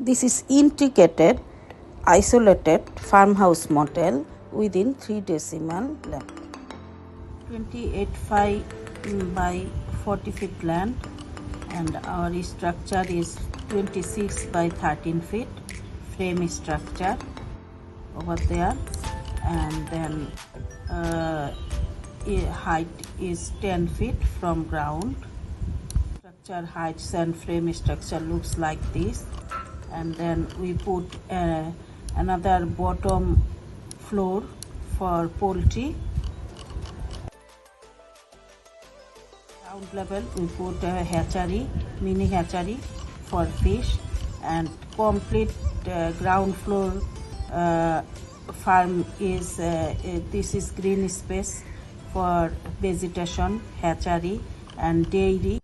This is integrated, isolated farmhouse model within 3 decimal land. 28.5 by 40 feet land, and our structure is 26 by 13 feet frame structure over there, and then height is 10 feet from ground. Structure heights and frame structure looks like this, and then we put another bottom floor for poultry. Ground level we put a hatchery, mini hatchery for fish, and complete ground floor farm is this is green space for vegetation, hatchery and dairy